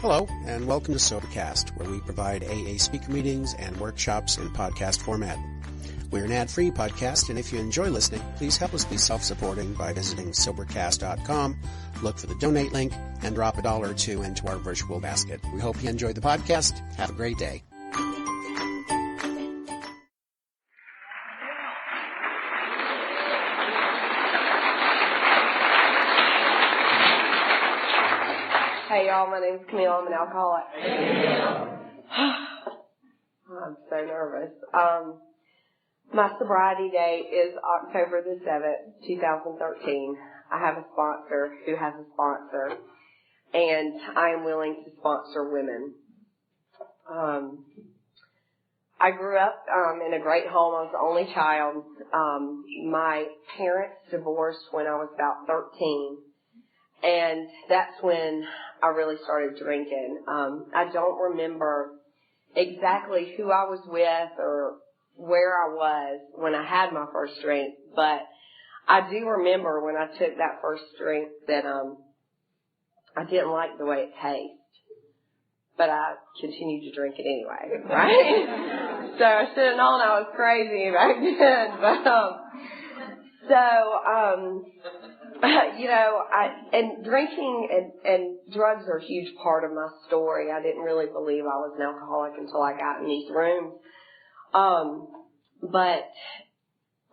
Hello, and welcome to Sobercast, where we provide AA speaker meetings and workshops in podcast format. We're an ad-free podcast, and if you enjoy listening, please help us be self-supporting by visiting Sobercast.com, look for the donate link, and drop $1 or $2 into our virtual basket. We hope you enjoy the podcast. Have a great day. Hey y'all, my name's Camille. I'm an alcoholic. I'm so nervous. My sobriety date is October the 7th, 2013. I have a sponsor who has a sponsor, and I am willing to sponsor women. I grew up in a great home. I was the only child. My parents divorced when I was about 13. And that's when I really started drinking. I don't remember exactly who I was with or where I was when I had my first drink, but I do remember when I took that first drink that I didn't like the way it tasted, but I continued to drink it anyway, right? So I should have known I was crazy back then, and drinking and drugs are a huge part of my story. I didn't really believe I was an alcoholic until I got in these rooms. But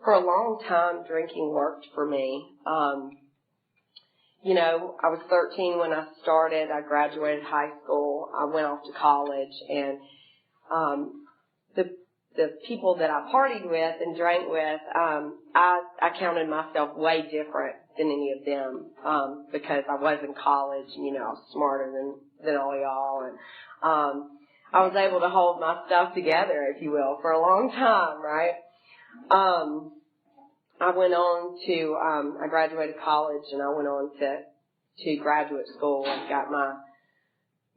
for a long time, drinking worked for me. I was 13 when I started. I graduated high school. I went off to college, and the people that I partied with and drank with, I counted myself way different than any of them, because I was in college and, I was smarter than all y'all, and I was able to hold my stuff together, if you will, for a long time, right? I went on to, I graduated college and I went on to graduate school and got my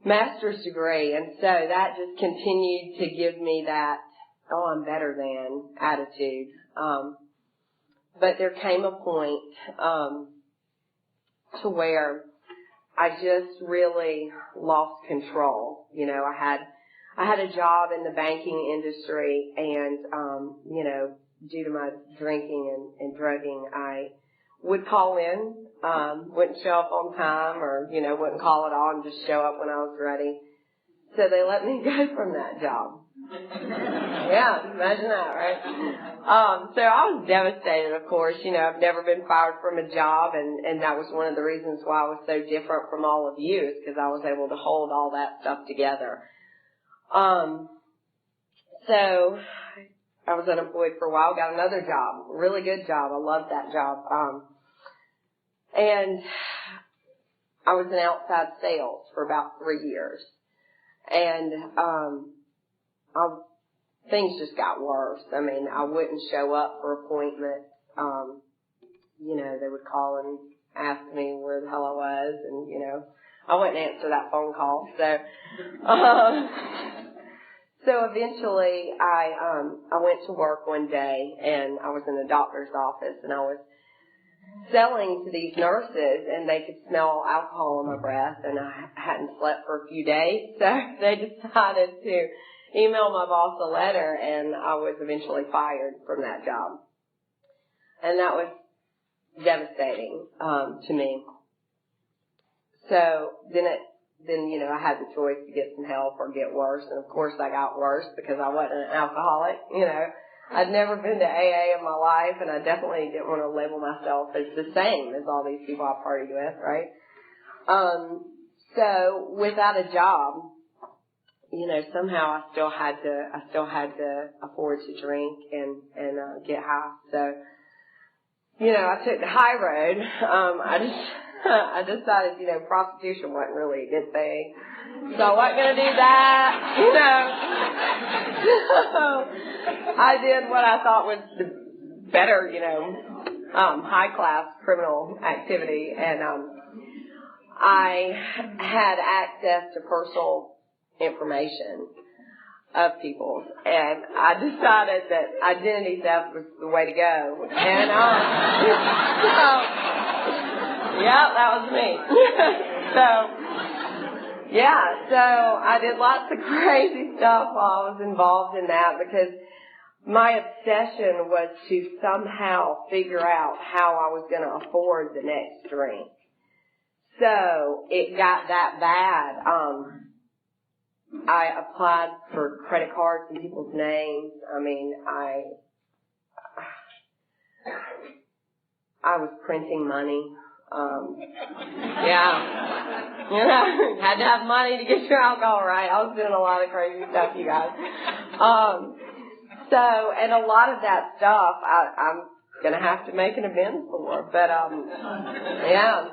master's degree, and so that just continued to give me that, oh, I'm better than attitude. But there came a point to where I just really lost control. I had a job in the banking industry, and due to my drinking and drugging, I would call in, wouldn't show up on time, or wouldn't call at all and just show up when I was ready. So they let me go from that job. Yeah, imagine that, right? So I was devastated, of course. I've never been fired from a job, and that was one of the reasons why I was so different from all of you, is because I was able to hold all that stuff together. So I was unemployed for a while, got another job, really good job. I loved that job. And I was in outside sales for about 3 years. And things just got worse. I mean, I wouldn't show up for appointments. They would call and ask me where the hell I was, and, I wouldn't answer that phone call. So eventually I went to work one day, and I was in a doctor's office, and I was selling to these nurses, and they could smell alcohol in my breath, and I hadn't slept for a few days, so they decided to email my boss a letter, and I was eventually fired from that job. And that was devastating to me. So then I had the choice to get some help or get worse, and of course I got worse because I wasn't an alcoholic. I'd never been to AA in my life, and I definitely didn't want to label myself as the same as all these people I partied with, right? So without a job, somehow I still had to afford to drink and get high. So, I took the high road. I decided, prostitution wasn't really a good thing. So I wasn't going to do that, So I did what I thought was the better, high-class criminal activity. And I had access to personal information of people, and I decided that identity theft was the way to go. And yeah, that was me. So Yeah, so I did lots of crazy stuff while I was involved in that because my obsession was to somehow figure out how I was going to afford the next drink. So it got that bad. I applied for credit cards in people's names. I mean, I was printing money. Yeah. You know, had to have money to get your alcohol, right? I was doing a lot of crazy stuff, you guys. And a lot of that stuff I'm gonna have to make an amends for. But, yeah.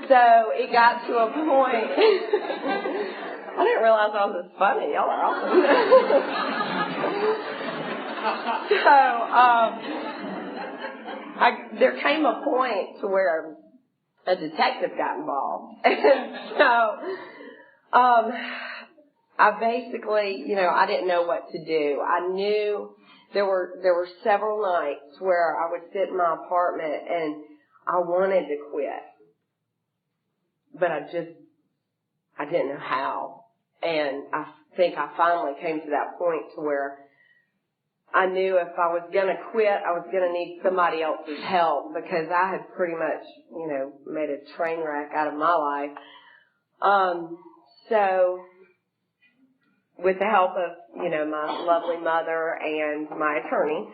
So it got to a point. I didn't realize I was this funny. Y'all are awesome. So, there came a point to where a detective got involved. And so, I basically, you know, I didn't know what to do. I knew there were several nights where I would sit in my apartment and I wanted to quit. But I didn't know how. And I think I finally came to that point to where I knew if I was going to quit, I was going to need somebody else's help because I had pretty much, you know, made a train wreck out of my life. So with the help of, you know, my lovely mother and my attorney,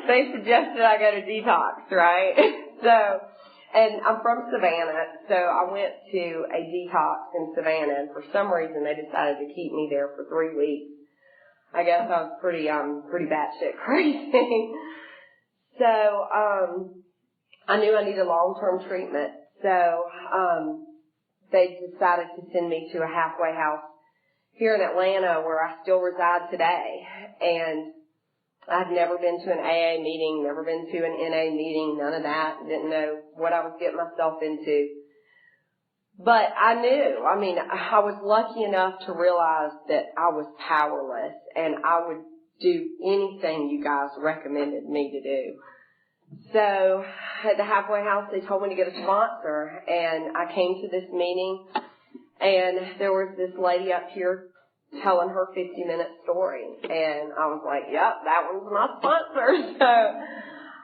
they suggested I go to detox, right? And I'm from Savannah, so I went to a detox in Savannah, and for some reason they decided to keep me there for 3 weeks. I guess I was pretty batshit crazy. So, I knew I needed long-term treatment, so, they decided to send me to a halfway house here in Atlanta where I still reside today. And I'd never been to an AA meeting, never been to an NA meeting, none of that. Didn't know what I was getting myself into. But I knew, I mean, I was lucky enough to realize that I was powerless and I would do anything you guys recommended me to do. So at the halfway house, they told me to get a sponsor, and I came to this meeting, and there was this lady up here telling her 50-minute story, and I was like, yep, that one's my sponsor. So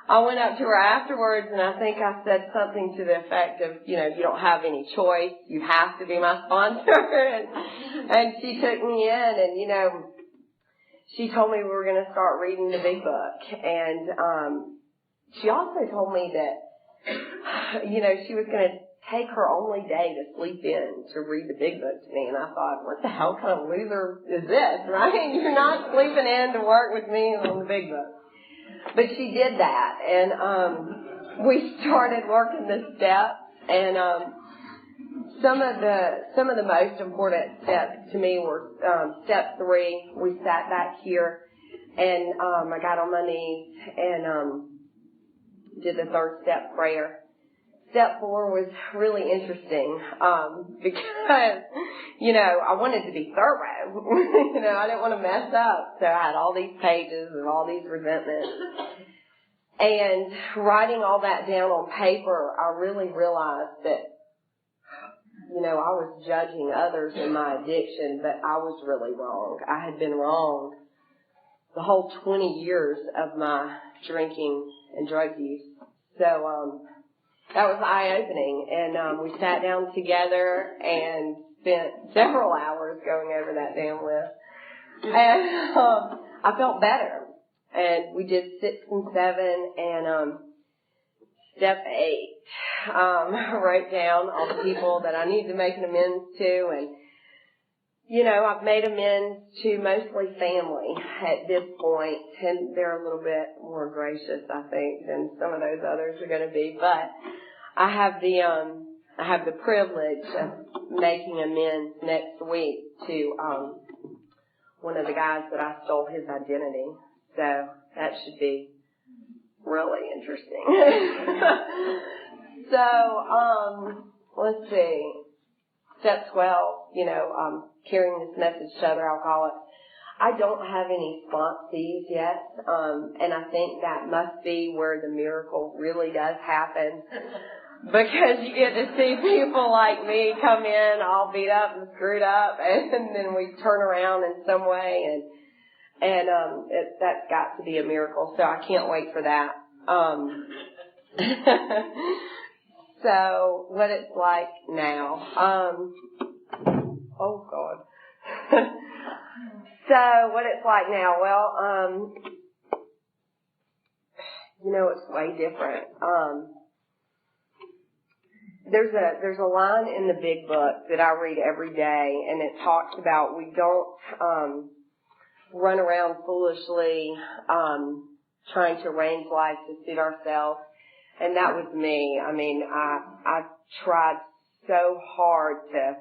I went up to her afterwards, and I think I said something to the effect of, you know, you don't have any choice, you have to be my sponsor. And she took me in, and, you know, she told me we were going to start reading the big book, and she also told me that, you know, she was going to take her only day to sleep in to read the big book to me. And I thought, what the hell kind of loser is this, right? You're not sleeping in to work with me on the big book. But she did that. And we started working the steps. And some of the most important steps to me were step 3. We sat back here, and I got on my knees and did the 3rd step prayer. Step 4 was really interesting, because, you know, I wanted to be thorough. You know, I didn't want to mess up. So I had all these pages and all these resentments. And writing all that down on paper, I really realized that, you know, I was judging others in my addiction, but I was really wrong. I had been wrong the whole 20 years of my drinking and drug use. So, that was eye-opening, and we sat down together and spent several hours going over that damn list. And I felt better. And we did 6 and 7, and step 8, I wrote down all the people that I needed to make an amends to, and, you know, I've made amends to mostly family at this point, and they're a little bit more gracious, I think, than some of those others are going to be. But I have the privilege of making amends next week to one of the guys that I stole his identity. So that should be really interesting. So let's see. Step 12, you know, carrying this message to other alcoholics. I don't have any sponsees yet, and I think that must be where the miracle really does happen. because you get to see people like me come in all beat up and screwed up, and then we turn around in some way, and that's got to be a miracle. So I can't wait for that. So what it's like now. Oh God. So what it's like now? Well, it's way different. There's a line in the big book that I read every day, and it talks about we don't run around foolishly trying to arrange life to suit ourselves. And that was me. I mean, I tried so hard to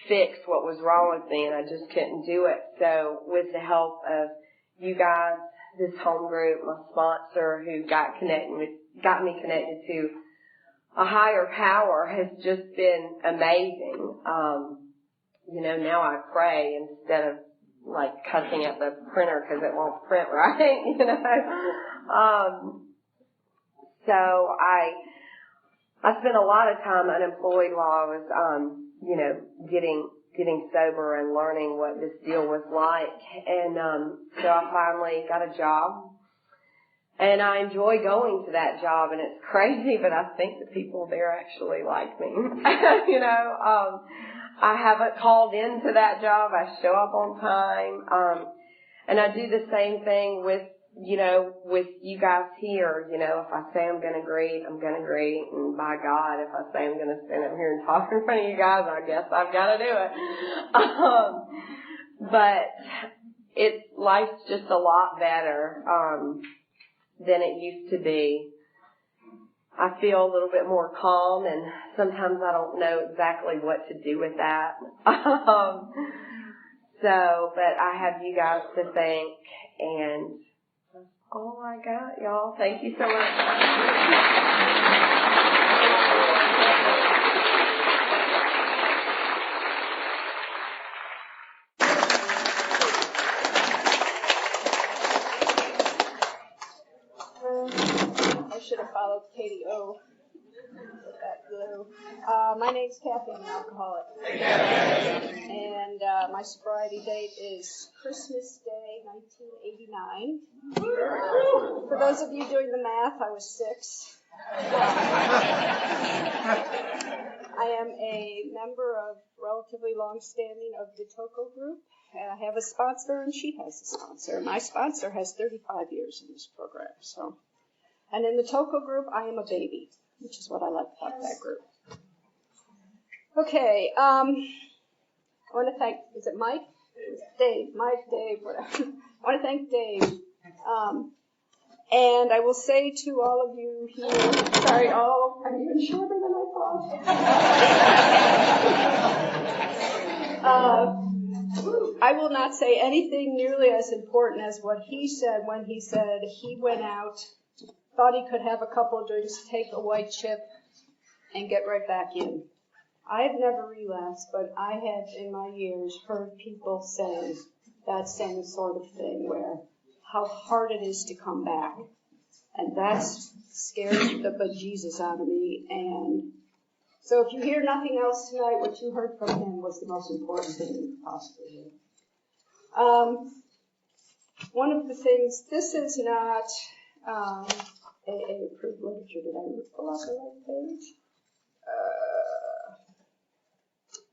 fix what was wrong with me, and I just couldn't do it. So with the help of you guys, this home group, my sponsor who got me connected to a higher power has just been amazing. Now I pray instead of like cussing at the printer because it won't print right, So I spent a lot of time unemployed while I was, getting sober and learning what this deal was like. And so I finally got a job. And I enjoy going to that job, and it's crazy, but I think the people there actually like me. I haven't called into that job. I show up on time. And I do the same thing with you guys here. If I say I'm going to greet, I'm going to greet. And by God, if I say I'm going to stand up here and talk in front of you guys, I guess I've got to do it. But life's just a lot better than it used to be. I feel a little bit more calm, and sometimes I don't know exactly what to do with that. But I have you guys to thank, and that's all I got, y'all. Thank you so much. Should have followed Katie O with that glue. My name's Cathy. I'm an alcoholic. And my sobriety date is Christmas Day, 1989. For those of you doing the math, I was 6. I am a member of relatively long-standing of the TOCO group. And I have a sponsor, and she has a sponsor. My sponsor has 35 years in this program, so... And in the TOCO group, I am a baby, which is what I like about that group. Okay, I want to thank, is it Mike? Dave, whatever. I want to thank Dave. And I will say to all of you here, sorry, I'm even shorter than I thought. I will not say anything nearly as important as what he said when he said he went out, thought he could have a couple of drinks, take a white chip, and get right back in. I've never relapsed, but I have in my years heard people say that same sort of thing, where how hard it is to come back. And that's scared the bejesus out of me. And so if you hear nothing else tonight, what you heard from him was the most important thing you could possibly hear. One of the things, this is not... AA approved literature. Did I pull out the right page?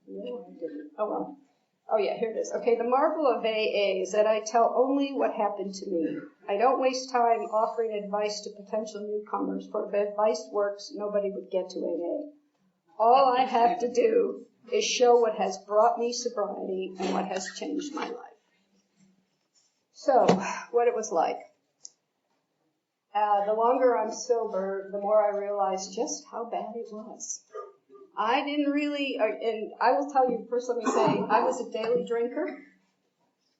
No, I didn't. Oh, well. Oh, yeah, here it is. Okay, the marvel of AA is that I tell only what happened to me. I don't waste time offering advice to potential newcomers, for if advice works, nobody would get to AA. All I have to do is show what has brought me sobriety and what has changed my life. So, what it was like. The longer I'm sober, the more I realize just how bad it was. I didn't really, and I will tell you, first let me say, I was a daily drinker.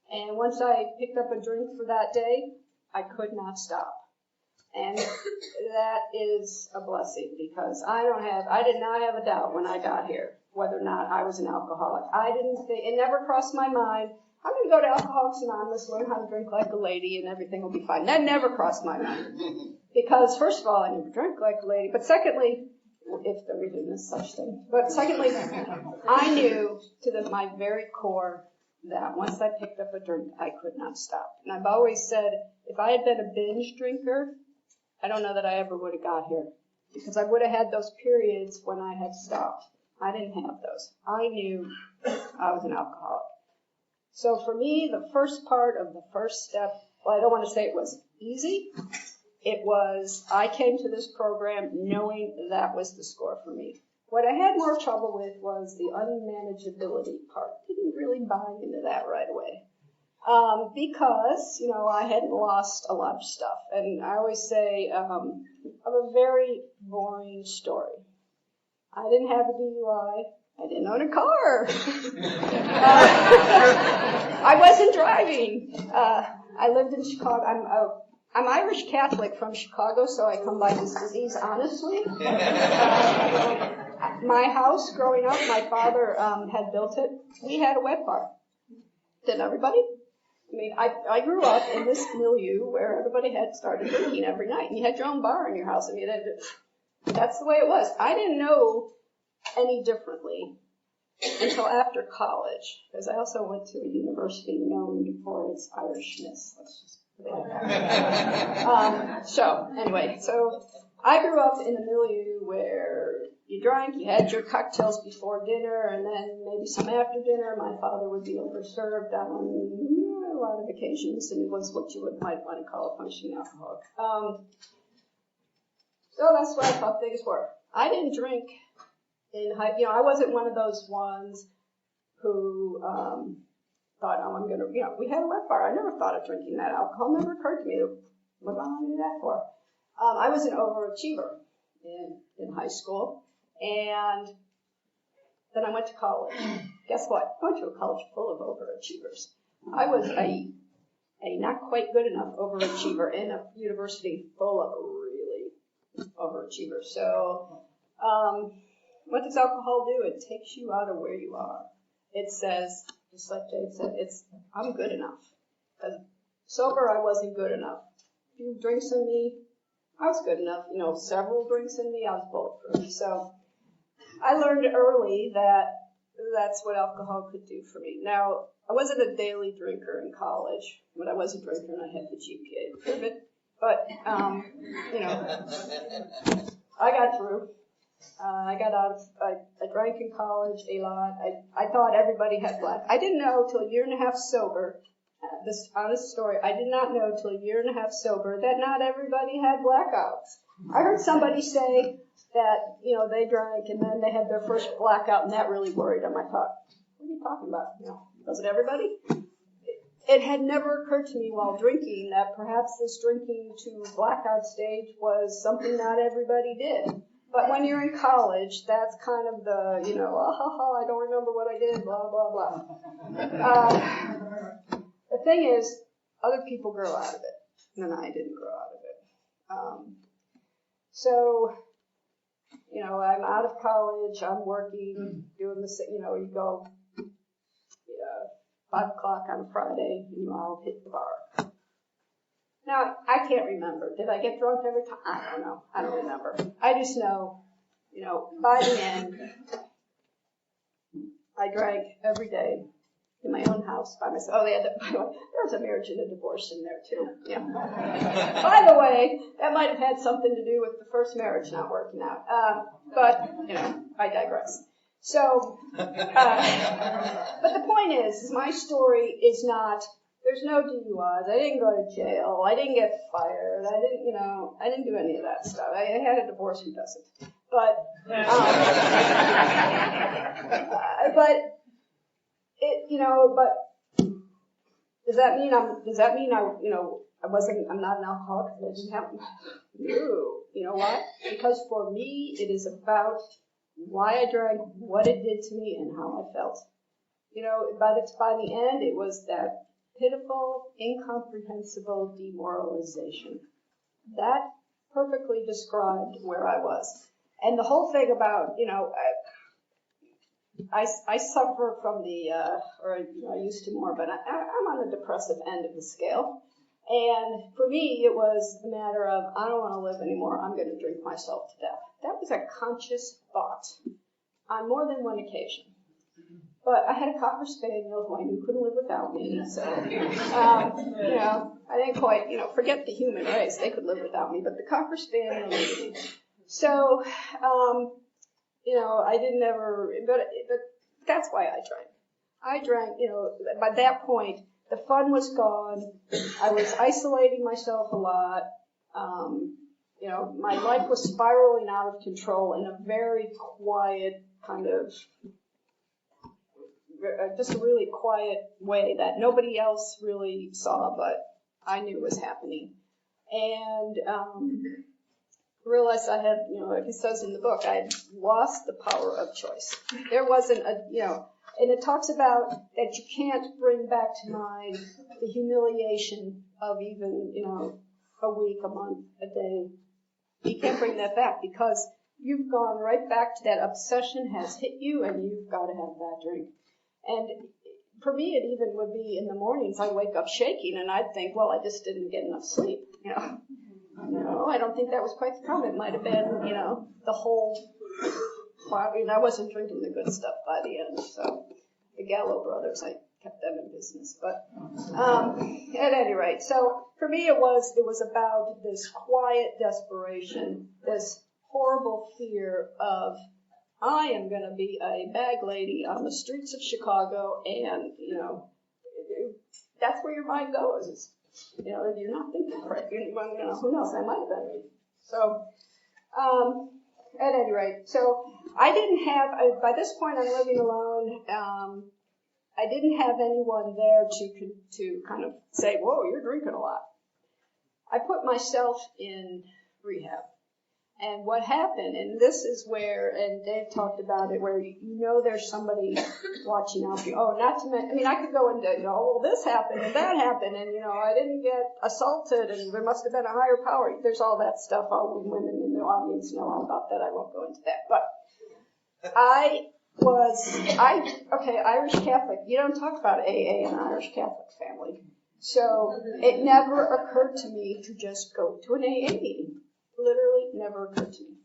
And once I picked up a drink for that day, I could not stop. And that is a blessing, because I did not have a doubt when I got here whether or not I was an alcoholic. It never crossed my mind, I'm going to go to Alcoholics Anonymous, learn how to drink like a lady, and everything will be fine. That never crossed my mind. Because, first of all, I never drank like a lady. But secondly, if there even is such thing. But secondly, I knew to my very core that once I picked up a drink, I could not stop. And I've always said, if I had been a binge drinker, I don't know that I ever would have got here. Because I would have had those periods when I had stopped. I didn't have those. I knew I was an alcoholic. So for me, the first part of the first step, well, I don't want to say it was easy. It was, I came to this program knowing that was the score for me. What I had more trouble with was the unmanageability part. Didn't really buy into that right away. Because, I hadn't lost a lot of stuff. And I always say, I have a very boring story. I didn't have a DUI. I didn't own a car. I wasn't driving. I lived in Chicago. I'm Irish Catholic from Chicago, so I come by this disease honestly. My house, growing up, my father had built it. We had a wet bar. Didn't everybody? I mean, I grew up in this milieu where everybody had started drinking every night, and you had your own bar in your house. I mean, that's the way it was. I didn't know any differently until after college, because I also went to a university known for its Irishness. Let's just put it like that. So I grew up in a milieu where you drank, you had your cocktails before dinner, and then maybe some after dinner. My father would be overserved on a lot of occasions, and was what you might want to call a functioning alcoholic. So that's what I thought things were. I didn't drink in high, I wasn't one of those ones who thought, I'm going to, we had a wet bar. I never thought of drinking that alcohol. Never occurred to me. What am I going to do that for? I was an overachiever in high school, and then I went to college. Guess what? I went to a college full of overachievers. I was a not quite good enough overachiever in a university full of really overachievers. So, what does alcohol do? It takes you out of where you are. It says, just like Dave said, I'm good enough. Because sober, I wasn't good enough. A few drinks in me, I was good enough. Several drinks in me, I was bulletproof. So I learned early that that's what alcohol could do for me. Now, I wasn't a daily drinker in college, but I was a drinker and I had the GPA to prove it. But, I got through. I got out of, I drank in college a lot. I thought everybody had black. I didn't know till a year and a half sober, this honest story, I did not know till a year and a half sober that not everybody had blackouts. I heard somebody say that, they drank and then they had their first blackout and that really worried them. I thought, what are you talking about? Was it everybody? It had never occurred to me while drinking that perhaps this drinking to blackout stage was something not everybody did. But when you're in college, that's kind of the, I don't remember what I did, blah, blah, blah. The thing is, other people grow out of it, and I didn't grow out of it. So, I'm out of college, I'm working, doing the, you go 5 o'clock on a Friday, and I'll hit the bar. Now, I can't remember. Did I get drunk every time? I don't know. I don't remember. I just know, by the end, I drank every day in my own house by myself. Oh, there was a marriage and a divorce in there, too. Yeah. By the way, that might have had something to do with the first marriage not working out. But I digress. So, but the point is my story is not, there's no DUIs, I didn't go to jail, I didn't get fired, I didn't do any of that stuff. I had a divorce, who doesn't? But, does that mean I'm not an alcoholic because I didn't have, no. You know why? Because for me, it is about why I drank, what it did to me, and how I felt. By the end, it was that pitiful, incomprehensible demoralization. That perfectly described where I was. And the whole thing about, I suffer from the, I used to more, but I'm on the depressive end of the scale. And for me, it was a matter of, I don't want to live anymore. I'm going to drink myself to death. That was a conscious thought on more than one occasion. But I had a Cocker Spaniel who I knew couldn't live without me. So, I didn't quite, forget the human race. They could live without me. But the Cocker Spaniel needed me. So, I didn't ever, but that's why I drank. I drank, by that point, the fun was gone. I was isolating myself a lot. My life was spiraling out of control in a very quiet kind of, just a really quiet way that nobody else really saw, but I knew was happening. And realized I had, like it says in the book, I had lost the power of choice. There wasn't and it talks about that you can't bring back to mind the humiliation of even, a week, a month, a day. You can't bring that back because you've gone right back to that obsession has hit you and you've got to have that drink. And for me, it even would be in the mornings, I'd wake up shaking and I'd think, well, I just didn't get enough sleep, No, I don't think that was quite the problem. It might have been, the whole, I wasn't drinking the good stuff by the end, so the Gallo brothers, I kept them in business. But at any rate, so for me it was about this quiet desperation, this horrible fear of I am going to be a bag lady on the streets of Chicago, and that's where your mind goes. You're not thinking right. Who knows? I might have been. So, at any rate, so I didn't have. By this point, I'm living alone. I didn't have anyone there to kind of say, "Whoa, you're drinking a lot." I put myself in rehab. And what happened, and this is where, and Dave talked about it, where there's somebody watching out for you. Oh, not to mention, I could go into, well, this happened and that happened, and, I didn't get assaulted, and there must have been a higher power. There's all that stuff. All the women in the audience know all about that. I won't go into that. But Irish Catholic. You don't talk about AA in an Irish Catholic family. So it never occurred to me to just go to an AA meeting. Literally never occurred to me.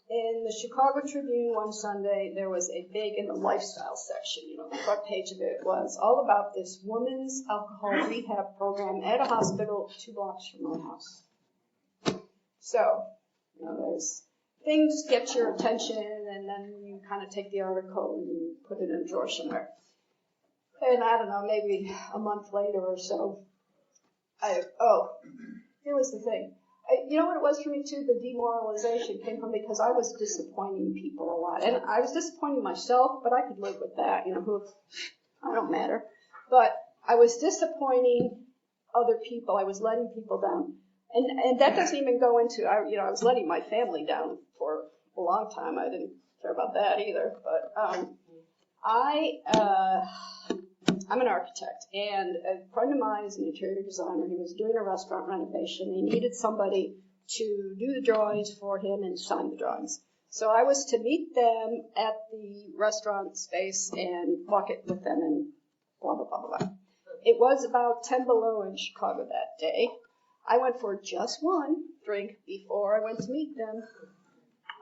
In the Chicago Tribune one Sunday, there was a big, in the lifestyle section, the front page of it was all about this women's alcohol rehab program at a hospital 2 blocks from my house. So, there's things get your attention, and then you kind of take the article and you put it in a drawer somewhere. And I don't know, maybe a month later or so, here was the thing. You know what it was for me, too? The demoralization came from because I was disappointing people a lot. And I was disappointing myself, but I could live with that. I don't matter. But I was disappointing other people. I was letting people down. And that doesn't even go into, I was letting my family down for a long time. I didn't care about that either. But I'm an architect, and a friend of mine is an interior designer. He was doing a restaurant renovation. He needed somebody to do the drawings for him and sign the drawings. So I was to meet them at the restaurant space and walk it with them and blah, blah, blah, blah. It was about 10 below in Chicago that day. I went for just one drink before I went to meet them.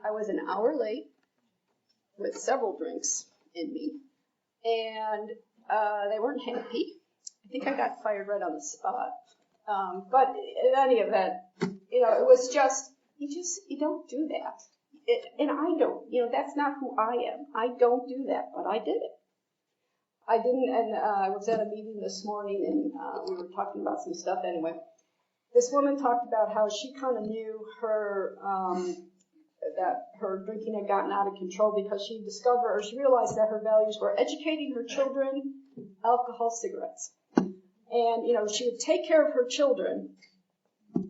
I was an hour late with several drinks in me, and they weren't happy. I think I got fired right on the spot. But in any event, it was just, you don't do that. And I don't, that's not who I am. I don't do that, but I did it. I didn't, and I was at a meeting this morning, and we were talking about some stuff anyway. This woman talked about how she kind of knew that her drinking had gotten out of control because she realized that her values were educating her children, alcohol, cigarettes. And, she would take care of her children,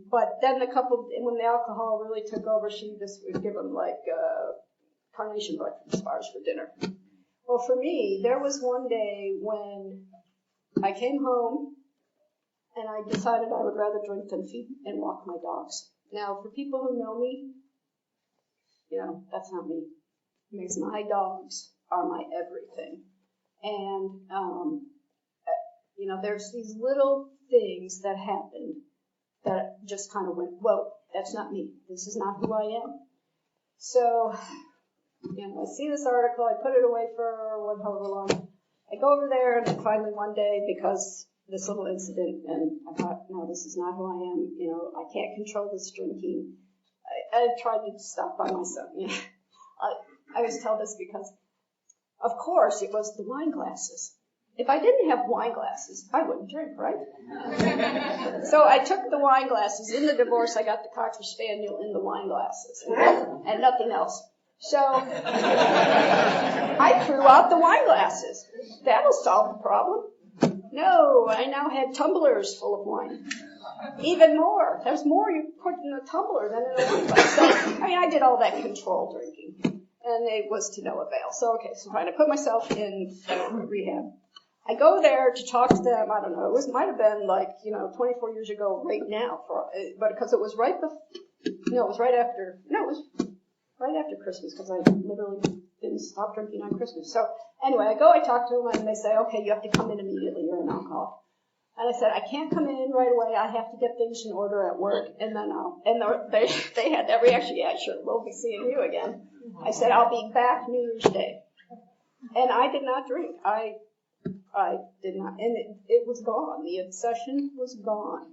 but then when the alcohol really took over, she just would give them carnation breakfast bars for dinner. Well, for me, there was one day when I came home and I decided I would rather drink than feed and walk my dogs. Now, for people who know me, that's not me. Because my dogs are my everything. And, there's these little things that happened that just kind of went, whoa, that's not me. This is not who I am. So, I see this article. I put it away for however long. I go over there, and then finally one day, because this little incident, and I thought, no, this is not who I am. I can't control this drinking. I tried to stop by myself. I always tell this because, of course, it was the wine glasses. If I didn't have wine glasses, I wouldn't drink, right? So I took the wine glasses. In the divorce, I got the Cocker Spaniel in the wine glasses and nothing else. So I threw out the wine glasses. That'll solve the problem. No, I now had tumblers full of wine. Even more. There's more you put in a tumbler than in a wine glass. So, I did all that control drinking, and it was to no avail. So, so fine. I put myself in rehab. I go there to talk to them. I don't know. It might have been 24 years ago right now, but because it was right after Christmas, because I literally didn't stop drinking on Christmas. So anyway, I talk to them, and they say, okay, you have to come in immediately. You're an alcoholic. And I said, I can't come in right away. I have to get things in order at work, and then they had that reaction. Yeah, sure, we'll be seeing you again. I said, I'll be back New Year's Day. And I did not drink. I did not, and it was gone. The obsession was gone.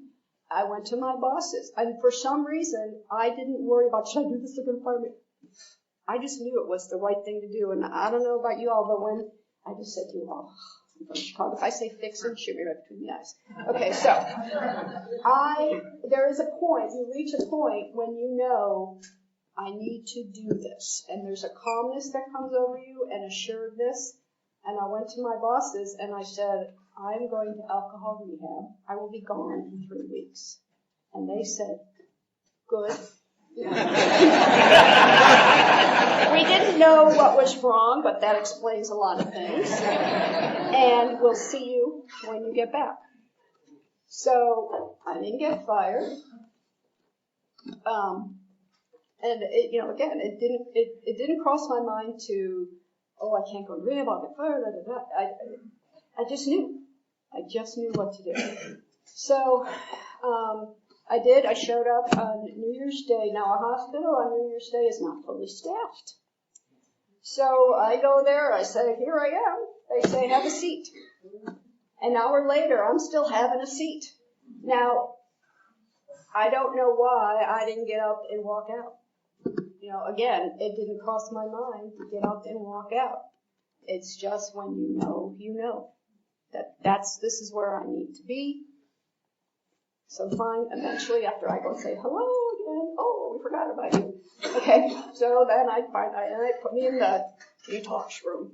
I went to my bosses, and for some reason, I didn't worry about, should I do this? They're going to fire me. I just knew it was the right thing to do, and I don't know about you all, but when I just said to you all, I'm from Chicago, if I say fix and shoot me right between the eyes. Okay, so there is a point, you reach a point when you know, I need to do this, and there's a calmness that comes over you, and assuredness. And I went to my bosses and I said, I'm going to alcohol rehab. I will be gone in 3 weeks. And they said, good. We didn't know what was wrong, but that explains a lot of things. And we'll see you when you get back. So I didn't get fired. And it didn't cross my mind to, I can't go to rehab, I'll get fired, I just knew. I just knew what to do. So, I did. I showed up on New Year's Day. Now, a hospital on New Year's Day is not fully staffed. So, I go there, I say, here I am. They say, have a seat. An hour later, I'm still having a seat. Now, I don't know why I didn't get up and walk out. Again, it didn't cross my mind to get up and walk out. It's just when you know. This is where I need to be. So fine, eventually after I go and say hello again, we forgot about you. Okay, so then I put me in the detox room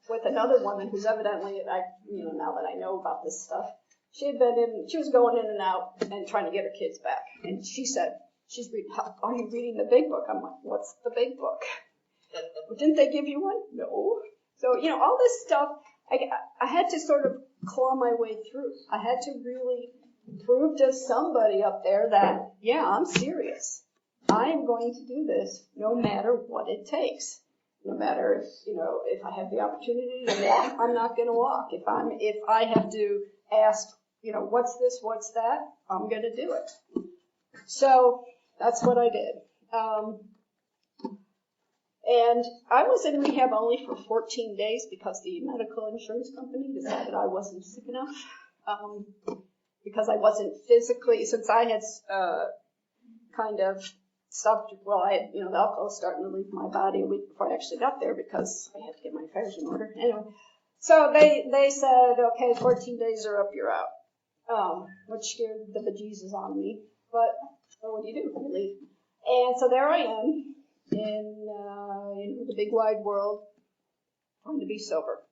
with another woman who's evidently, now that I know about this stuff, she was going in and out and trying to get her kids back. And she said, are you reading the big book? I'm like, what's the big book? Didn't they give you one? No. So, all this stuff, I had to sort of claw my way through. I had to really prove to somebody up there that, yeah, I'm serious. I am going to do this no matter what it takes. No matter if I have the opportunity to walk, I'm not going to walk. If I have to ask, what's this, what's that, I'm going to do it. So that's what I did. And I was in rehab only for 14 days because the medical insurance company decided I wasn't sick enough. Because I wasn't physically, since I had kind of stopped, the alcohol was starting to leave my body a week before I actually got there because I had to get my affairs in order. Anyway, so they said, okay, 14 days are up, you're out. Which scared the bejesus out of me. But what do? You leave. And so there I am in the big wide world, trying to be sober.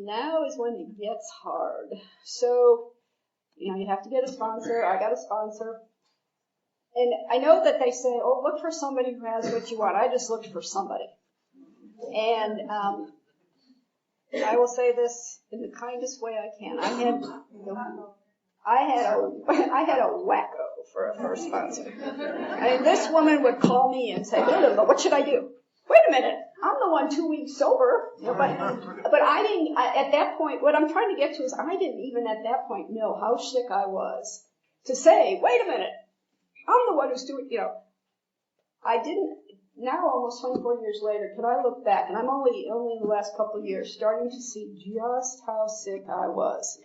Now is when it gets hard. So, you have to get a sponsor. I got a sponsor. And I know that they say, look for somebody who has what you want. I just looked for somebody. And I will say this in the kindest way I can. I had a wacko for a first sponsor. I mean, this woman would call me and say, what should I do? wait a minute, I'm the one 2 weeks sober. But I didn't, at that point, what I'm trying to get to is I didn't even at that point know how sick I was to say, wait a minute, I'm the one who's doing, I didn't, now almost 24 years later, can I look back, and I'm only in the last couple of years starting to see just how sick I was.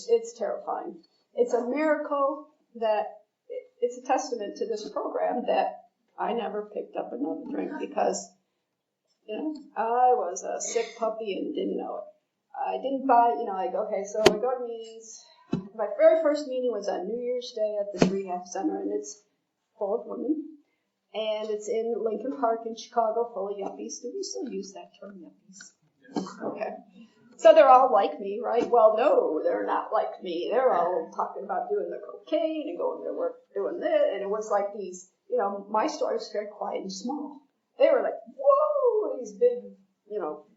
It's terrifying. It's a miracle that, it's a testament to this program that I never picked up another drink because, I was a sick puppy and didn't know it. I didn't buy, so I go to meetings. My very first meeting was on New Year's Day at the Rehab Center, and it's full of women. And it's in Lincoln Park in Chicago, full of yuppies. Do we still use that term, yuppies? Okay. So they're all like me, right? Well, no, they're not like me. They're all talking about doing the cocaine and going to work doing this. And it was like these, my story was very quiet and small. They were like, whoa, these big,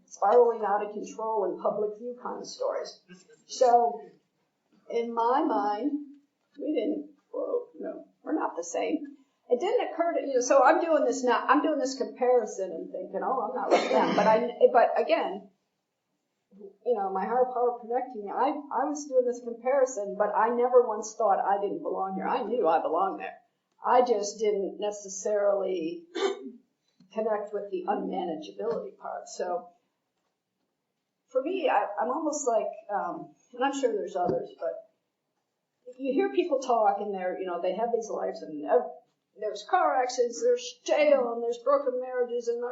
spiraling out of control in public view kind of stories. So in my mind, we're not the same. It didn't occur to so I'm doing this comparison and thinking, oh, I'm not like them. But again, my higher power connecting me. I was doing this comparison, but I never once thought I didn't belong here. I knew I belonged there. I just didn't necessarily connect with the unmanageability part. So for me, I'm almost like, and I'm sure there's others, but you hear people talk and they have these lives and there's car accidents, there's jail, and there's broken marriages, and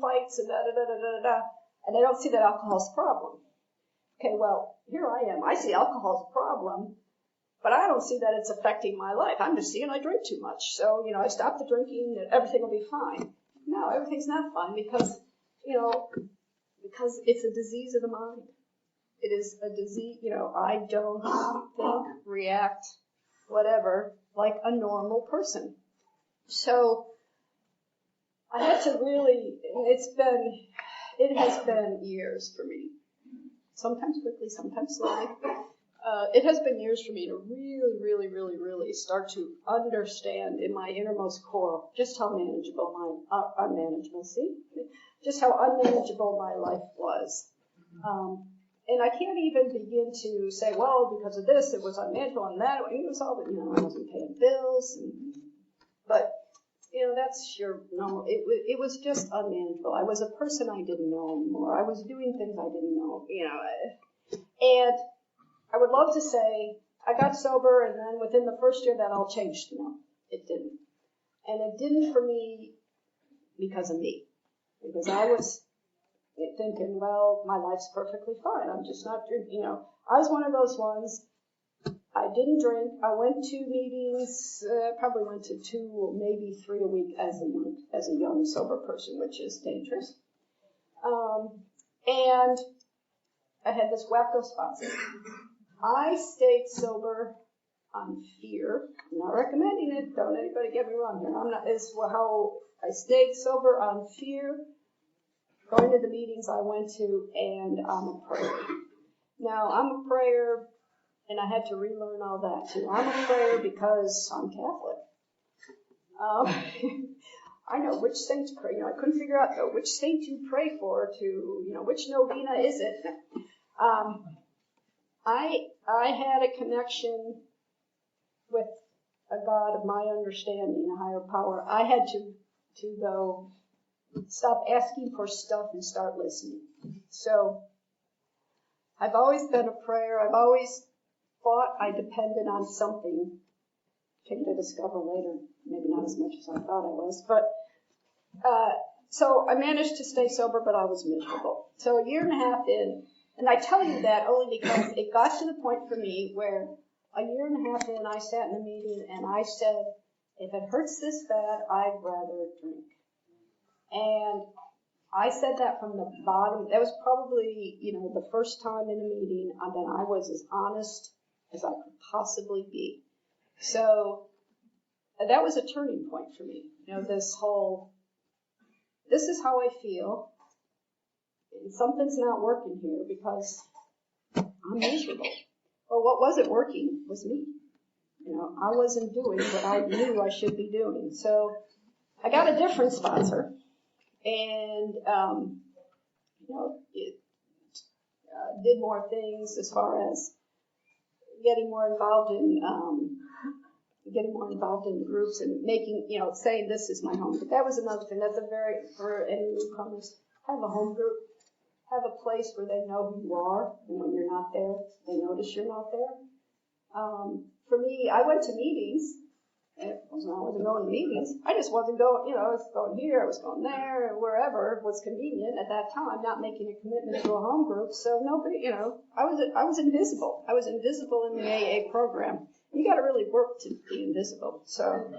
fights, and da-da-da-da-da-da, and they don't see that alcohol's a problem. Okay, well, here I am. I see alcohol's a problem, but I don't see that it's affecting my life. I'm just seeing I drink too much. So, I stop the drinking, and everything will be fine. No, everything's not fine because it's a disease of the mind. It is a disease, I don't think, react, whatever, like a normal person. So I had to really, it has been years for me. Sometimes quickly, sometimes slowly. It has been years for me to really, really, really, really start to understand in my innermost core just how just how unmanageable my life was. And I can't even begin to say, well, because of this, it was unmanageable, and that, it was all, I wasn't paying bills, but, that's your normal, it was just unmanageable. I was a person I didn't know anymore. I was doing things I didn't know, and I would love to say I got sober, and then within the first year that all changed. No, it didn't. And it didn't for me because of me. Because I was thinking, well, my life's perfectly fine. I'm just not drinking, I was one of those ones. I didn't drink. I went to meetings, probably went to 2 or maybe 3 a week as a young sober person, which is dangerous. And I had this wacko sponsor. I stayed sober on fear. I'm not recommending it. Don't anybody get me wrong here. It's how I stayed sober on fear, going to the meetings I went to, and I'm a prayer. Now, I'm a prayer, and I had to relearn all that too. I'm a prayer because I'm Catholic. I know which saint to pray. I couldn't figure out which saint you pray for which novena is it. I had a connection with a God of my understanding, a higher power. I had to though stop asking for stuff and start listening. So I've always been a prayer. I've always thought I depended on something. Came to discover later, maybe not as much as I thought I was, but so I managed to stay sober, but I was miserable. So a year and a half in, and I tell you that only because it got to the point for me where a year and a half in, I sat in a meeting and I said, if it hurts this bad, I'd rather drink. And I said that from the bottom. That was probably, the first time in a meeting that I was as honest as I could possibly be. So that was a turning point for me. This is how I feel. And something's not working here because I'm miserable. Well, what wasn't working was me. I wasn't doing what I knew I should be doing. So I got a different sponsor, and it did more things as far as getting more involved in groups and making, saying this is my home. But that was another thing. That's for any newcomers, have a home group, have a place where they know who you are, and when you're not there, they notice you're not there. For me, I went to meetings, and I wasn't going to meetings. I just wasn't going, I was going here, I was going there, and wherever was convenient at that time, not making a commitment to a home group. So nobody, I was invisible. I was invisible in the AA program. You got to really work to be invisible. So,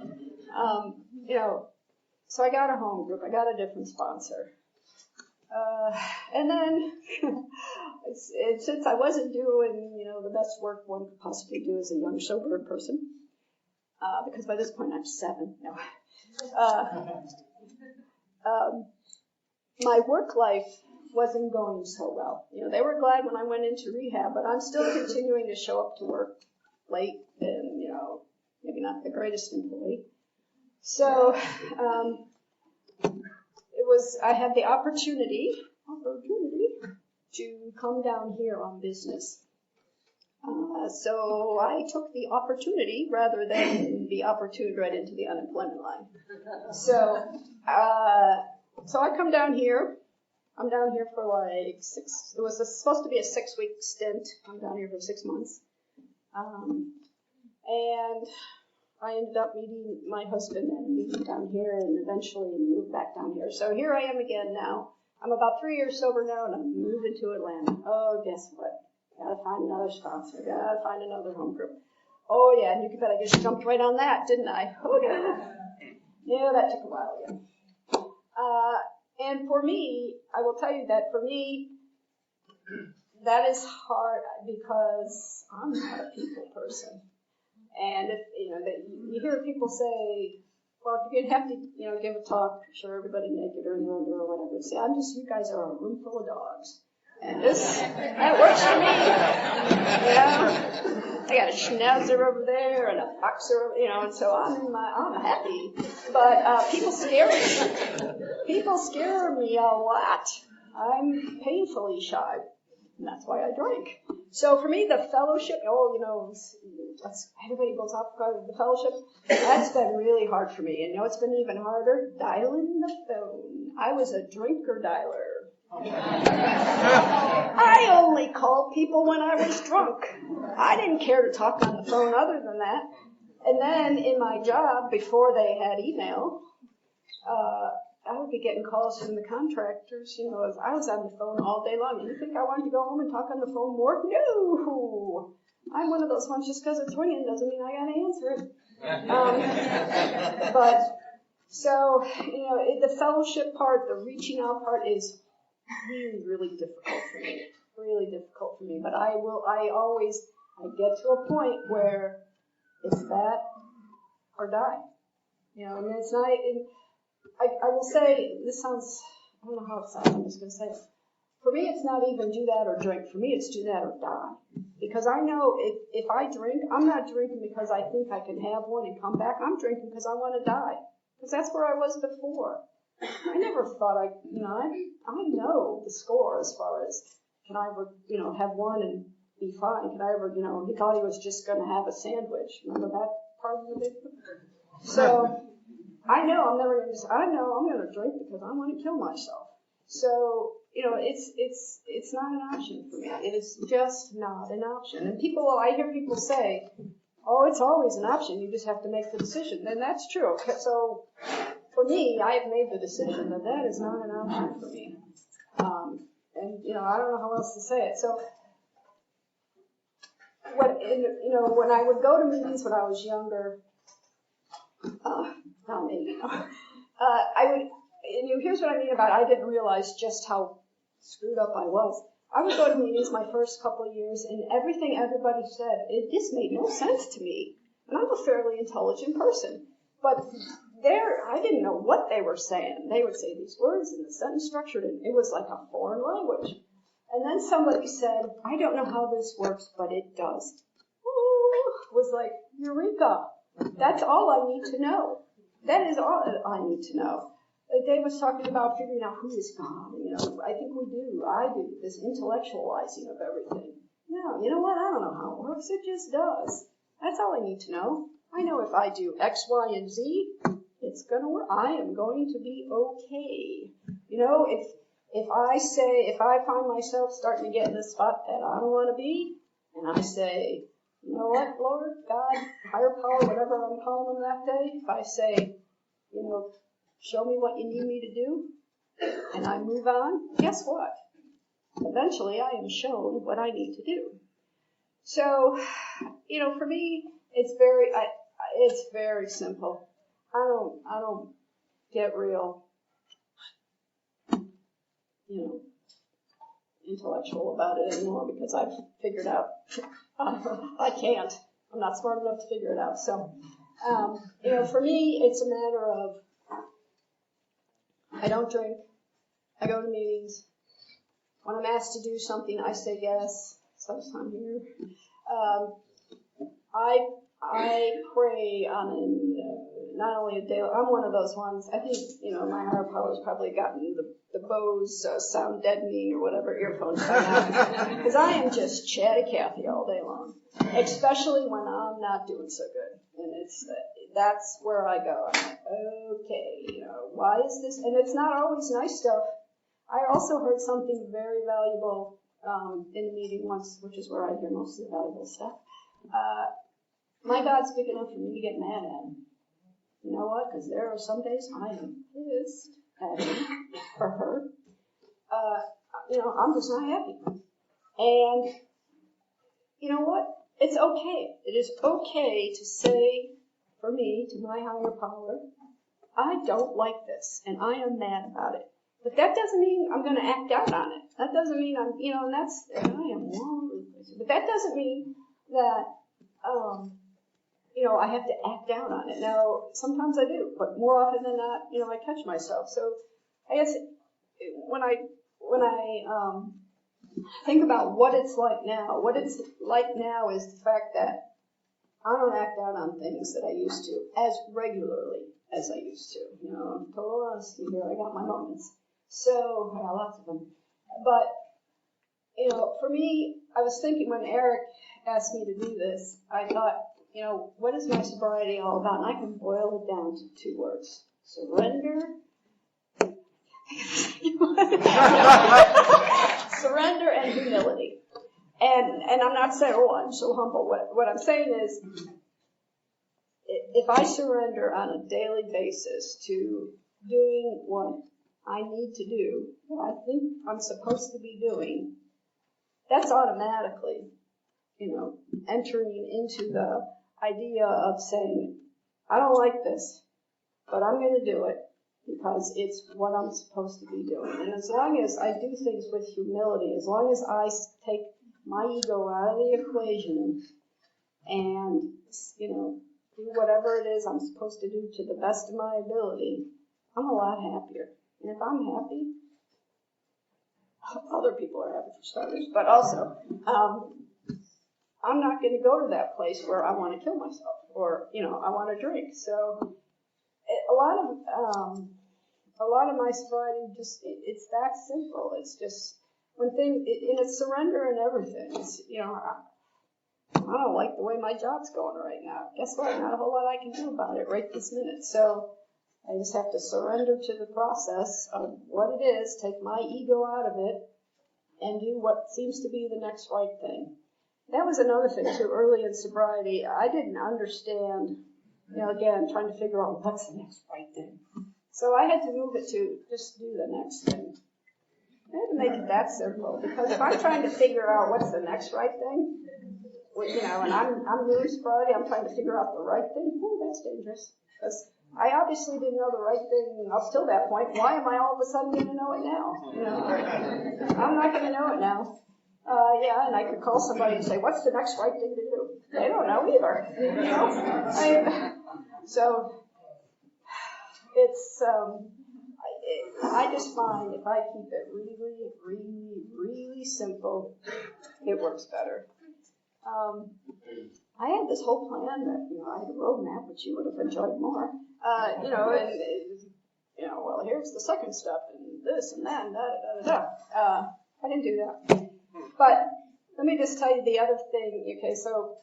so I got a home group. I got a different sponsor. And then, since I wasn't doing, the best work one could possibly do as a young sober person, because by this point I'm 7 now, my work life wasn't going so well. They were glad when I went into rehab, but I'm still continuing to show up to work late and, maybe not the greatest employee. So, I had the opportunity to come down here on business. So I took the opportunity rather than be opportuned right into the unemployment line. So I come down here. I'm down here for like it was supposed to be a 6-week stint. I'm down here for 6 months. And I ended up meeting my husband and meeting down here and eventually moved back down here. So here I am again now. I'm about 3 years sober now and I'm moving to Atlanta. Oh, guess what? Gotta find another sponsor. Gotta find another home group. Oh, yeah, and you can bet I just jumped right on that, didn't I? Oh, yeah, that took a while again. And for me, I will tell you that for me, that is hard because I'm not a people person. And if, you hear people say, well, if you're going to have to, give a talk, show everybody naked or in your underwear or whatever. See, you guys are a room full of dogs. And that works for me. I got a schnauzer over there and a boxer, and so I'm happy. But people scare me. People scare me a lot. I'm painfully shy. And that's why I drink. So for me, the fellowship, everybody goes off the fellowship. That's been really hard for me. And it's been even harder? Dialing the phone. I was a drinker dialer. I only called people when I was drunk. I didn't care to talk on the phone other than that. And then in my job, before they had email, I would be getting calls from the contractors, I was on the phone all day long. You think I wanted to go home and talk on the phone more? No! I'm one of those ones, just because it's ringing doesn't mean I gotta answer it. The fellowship part, the reaching out part is really, really difficult for me. Really difficult for me. But I get to a point where it's that or die. And it's not, I will say, this sounds, I don't know how it sounds, I'm just going to say it. For me, it's not even do that or drink. For me, it's do that or die. Because I know if I drink, I'm not drinking because I think I can have one and come back. I'm drinking because I want to die. Because that's where I was before. I never thought I know the score as far as can I ever, have one and be fine. Can I ever, he thought he was just going to have a sandwich. Remember that part of the video? So I know I'm never going to I'm going to drink because I want to kill myself. So, it's not an option for me. It is just not an option. And I hear people say, oh, it's always an option. You just have to make the decision. And that's true. So for me, I have made the decision that is not an option for me. I don't know how else to say it. So when I would go to meetings when I was younger, not me, I would, here's what I mean about I didn't realize just how screwed up I was. I would go to meetings my first couple of years, and everything everybody said, it just made no sense to me. And I'm a fairly intelligent person. But I didn't know what they were saying. They would say these words and the sentence structured, and it was like a foreign language. And then somebody said, I don't know how this works, but it does. Ooh, was like, eureka. That's all I need to know. That is all I need to know. Dave was talking about figuring out who is God. I think I do, this intellectualizing of everything. No, you know what? I don't know how it works. It just does. That's all I need to know. I know if I do X, Y, and Z, it's going to work. I am going to be okay. If I find myself starting to get in the spot that I don't want to be, and I say, you know what, Lord, God, higher power, whatever I'm calling them that day, if I say, show me what you need me to do, and I move on, guess what? Eventually I am shown what I need to do. So, for me, it's very simple. I don't get real, intellectual about it anymore because I've figured out I can't. I'm not smart enough to figure it out. So, for me, it's a matter of I don't drink. I go to meetings. When I'm asked to do something, I say yes. Sometime here. I pray on not only a daily. I'm one of those ones. I think my higher power's probably gotten the Bose sound deadening or whatever earphones I have because I am just chatty Cathy all day long, especially when I'm not doing so good. And that's where I go. I'm like, okay, why is this? And it's not always nice stuff. I also heard something very valuable in the meeting once, which is where I hear most of the valuable stuff. My God's big enough for me to get mad at him. You know what? Because there are some days I am pissed at him or her. I'm just not happy. And you know what? It's okay. It is okay to say, for me, to my higher power, I don't like this, and I am mad about it. But that doesn't mean I'm going to act out on it. That doesn't mean I am wrong. But that doesn't mean that, I have to act out on it. Now, sometimes I do, but more often than not, I catch myself. So I guess when I think about what it's like now is the fact that I don't act out on things that I used to as regularly as I used to. Total honesty here, I got my moments. So, I got lots of them. But, for me, I was thinking when Eric asked me to do this, I thought, what is my sobriety all about? And I can boil it down to 2 words. Surrender. Surrender and humility. And I'm not saying, I'm so humble. What I'm saying is, if I surrender on a daily basis to doing what I need to do, what I think I'm supposed to be doing, that's automatically, entering into the idea of saying, I don't like this, but I'm going to do it because it's what I'm supposed to be doing. And as long as I do things with humility, as long as I take my ego out of the equation and, do whatever it is I'm supposed to do to the best of my ability, I'm a lot happier. And if I'm happy, other people are happy for starters, but also, I'm not going to go to that place where I want to kill myself or, I want to drink. So a lot of my sobriety it's that simple. It's just and it's surrender and everything. It's, I don't like the way my job's going right now. Guess what? Not a whole lot I can do about it right this minute. So I just have to surrender to the process of what it is, take my ego out of it, and do what seems to be the next right thing. That was another thing, too, early in sobriety. I didn't understand, again, trying to figure out what's the next right thing. So I had to move it to just do the next thing. I had to make it that simple, because if I'm trying to figure out what's the next right thing, and I'm new in sobriety, I'm trying to figure out the right thing, that's dangerous. Because I obviously didn't know the right thing up till that point. Why am I all of a sudden going to know it now? I'm not going to know it now. And I could call somebody and say, what's the next right thing to do? They don't know either. So it's, I just find if I keep it really, really, really simple, it works better. I had this whole plan that, I had a roadmap, which you would have enjoyed more, well, here's the second step, and this and that, and da-da-da-da-da. I didn't do that. But let me just tell you the other thing. Okay, so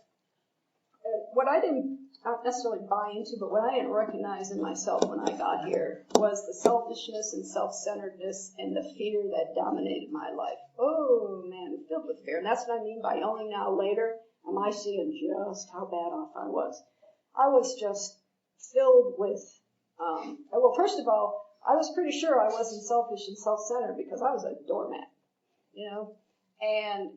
what I didn't not necessarily buy into, but what I didn't recognize in myself when I got here was the selfishness and self-centeredness and the fear that dominated my life. Oh, man, filled with fear. And that's what I mean by only now later am I seeing just how bad off I was. I was just filled with, first of all, I was pretty sure I wasn't selfish and self-centered because I was a doormat, and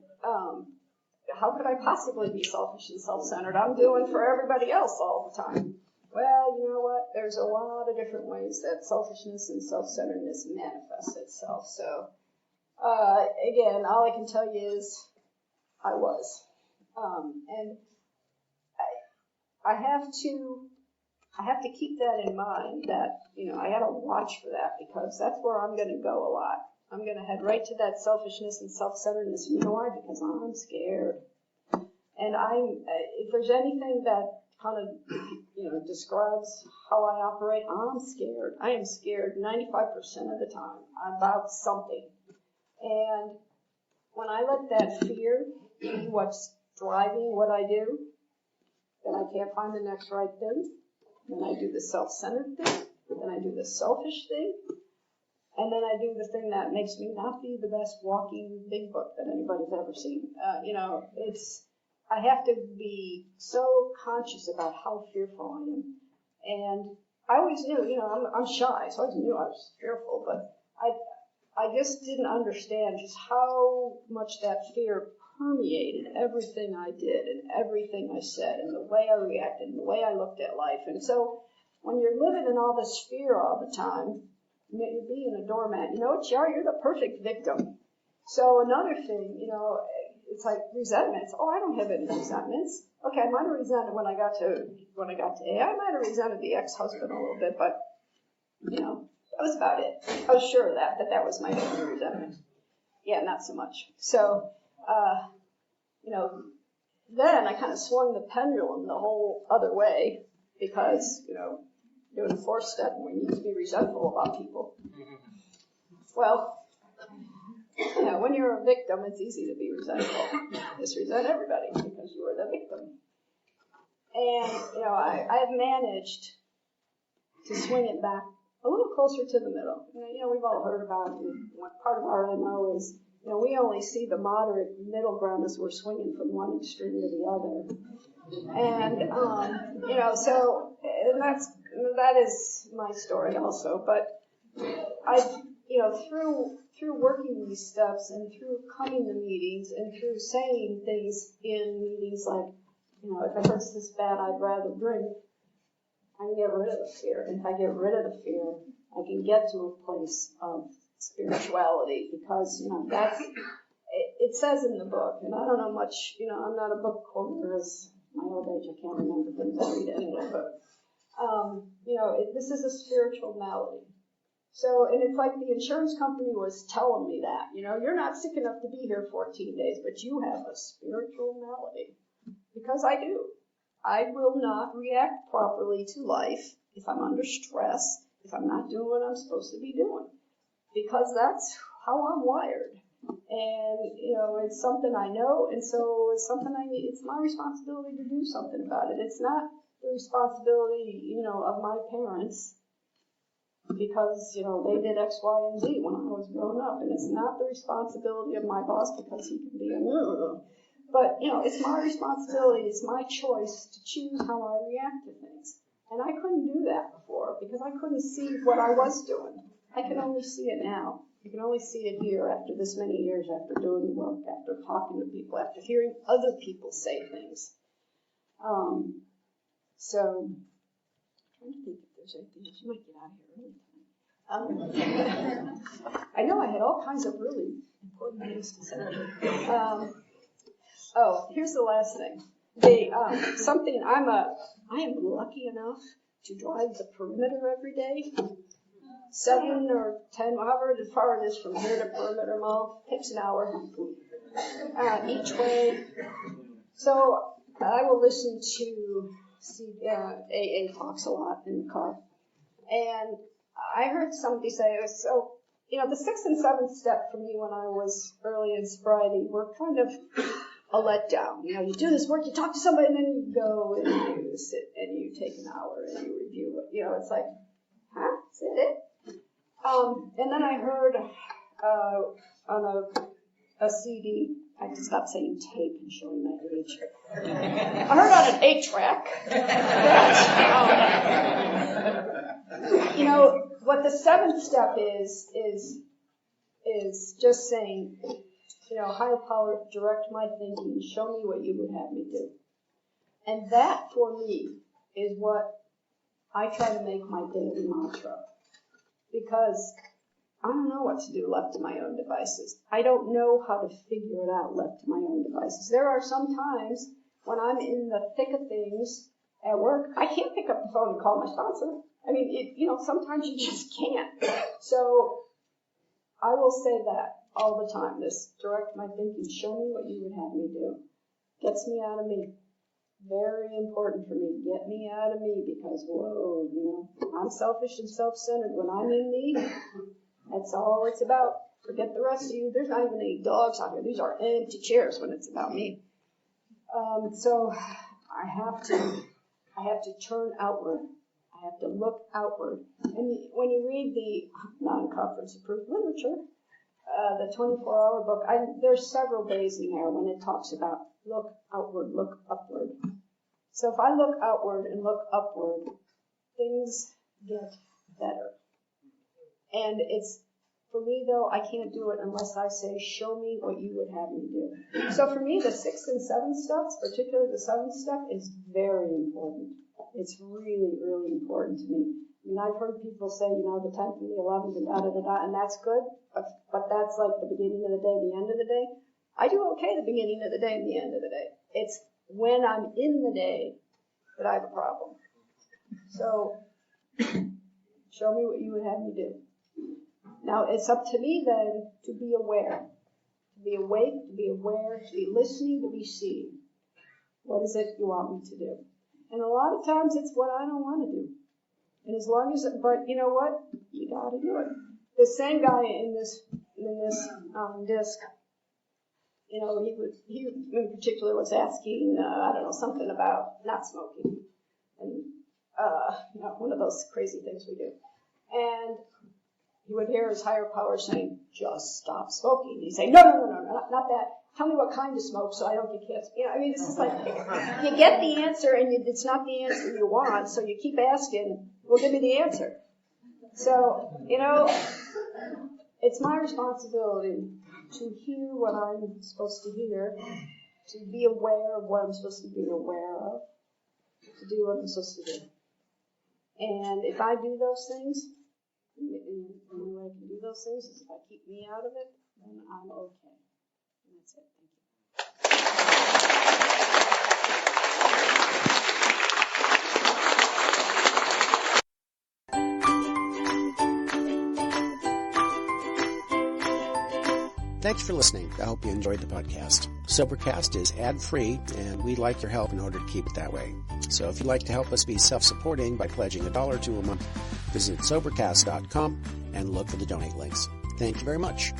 how could I possibly be selfish and self-centered? I'm doing for everybody else all the time. Well, you know what? There's a lot of different ways that selfishness and self-centeredness manifests itself. So, again, all I can tell you is I was. And I have to keep that in mind that, I got to watch for that because that's where I'm going to go a lot. I'm going to head right to that selfishness and self-centeredness. You know why? Because I'm scared. And if there's anything that kind of, describes how I operate, I'm scared. I am scared 95% of the time about something. And when I let that fear be what's driving what I do, then I can't find the next right thing. Then I do the self-centered thing. Then I do the selfish thing. And then I do the thing that makes me not be the best walking big book that anybody's ever seen. I have to be so conscious about how fearful I am. And I always knew, I'm shy, so I always knew I was fearful, but I just didn't understand just how much that fear permeated everything I did and everything I said and the way I reacted and the way I looked at life. And so when you're living in all this fear all the time, you're being a doormat. You know what you are? You're the perfect victim. So another thing, it's like resentments. Oh, I don't have any resentments. Okay, I might have resented when I got to A. I might have resented the ex-husband a little bit, but that was about it. I was sure of that was my only resentment. Yeah, not so much. So, then I kind of swung the pendulum the whole other way because, doing a fourth step we need to be resentful about people. Well, when you're a victim, it's easy to be resentful. Just resent everybody because you were the victim. And, I have managed to swing it back a little closer to the middle. We've all heard about it. Part of our MO is, we only see the moderate middle ground as we're swinging from one extreme to the other. And, that is my story also. But through working these steps and through coming to meetings and through saying things in meetings like, if it hurts this bad, I'd rather drink, I can get rid of the fear. And if I get rid of the fear, I can get to a place of spirituality because, it says in the book, and I don't know much, I'm not a book quoter as my old age, I can't remember things I read anyway, but, this is a spiritual malady. So, and it's like the insurance company was telling me that, you're not sick enough to be here 14 days, but you have a spiritual malady. Because I do. I will not react properly to life if I'm under stress, if I'm not doing what I'm supposed to be doing. Because that's how I'm wired. And, it's something I know, and so it's something I need. It's my responsibility to do something about it. It's not the responsibility, of my parents because, they did X, Y, and Z when I was growing up. And it's not the responsibility of my boss because he can be a but, it's my responsibility. It's my choice to choose how I react to things. And I couldn't do that before because I couldn't see what I was doing. I can only see it now. You can only see it here after this many years, after doing the work, after talking to people, after hearing other people say things. So, I'm trying to think if there's anything else. You might get out of here early. I know I had all kinds of really important things to say. Here's the last thing. I am lucky enough to drive the perimeter every day. 7 or 10, however far it is from here to Perimeter Mall, takes an hour each way. So I will listen to AA talks a lot in the car. And I heard somebody say, so, the 6th and 7th step for me when I was early in sobriety were kind of a letdown. You do this work, you talk to somebody, and then you go and you sit and you take an hour and you review it. It's like, huh? Is that it? And then I heard on a CD, I have to stop saying tape and showing my age. I heard on an 8-track that, what the 7th step is just saying, higher power, direct my thinking, show me what you would have me do. And that, for me, is what I try to make my daily mantra. Because I don't know what to do left to my own devices. I don't know how to figure it out left to my own devices. There are some times when I'm in the thick of things at work, I can't pick up the phone and call my sponsor. I mean, sometimes you just can't. So I will say that all the time. This direct my thinking, show me what you would have me do. Gets me out of me. Very important for me. Get me out of me because, whoa, I'm selfish and self-centered. When I'm in me, that's all it's about. Forget the rest of you. There's not even any dogs out here. These are empty chairs when it's about me. So I have to turn outward. I have to look outward. And when you read the non-conference approved literature, the 24-hour book, there's several days in there when it talks about look outward, look upward. So if I look outward and look upward, things get better. And for me though, I can't do it unless I say, show me what you would have me do. So for me, the 6th and 7th steps, particularly the 7th step, is very important. It's really, really important to me. I mean, I've heard people say, the 10th and the 11th and da-da-da-da, and that's good, but that's like the beginning of the day, the end of the day. I do okay the beginning of the day and the end of the day. It's when I'm in the day that I have a problem. So, show me what you would have me do. Now, it's up to me then to be aware, to be awake, to be aware, to be listening, to be seeing. What is it you want me to do? And a lot of times it's what I don't want to do. And as long as, but you know what? You got to do it. The same guy in this disc, he in particular was asking, something about not smoking. And, one of those crazy things we do. And he would hear his higher power saying, just stop smoking. He'd say, no, not that. Tell me what kind to smoke so I don't get cancer. This is like, you get the answer and it's not the answer you want, so you keep asking, well, give me the answer. So, it's my responsibility to hear what I'm supposed to hear, to be aware of what I'm supposed to be aware of, to do what I'm supposed to do. And if I do those things, and the only way I can do those things is if I keep me out of it, then I'm okay. And that's it. Thanks for listening. I hope you enjoyed the podcast. Sobercast is ad-free, and we'd like your help in order to keep it that way. So if you'd like to help us be self-supporting by pledging $1 or $2 a month, visit Sobercast.com and look for the donate links. Thank you very much.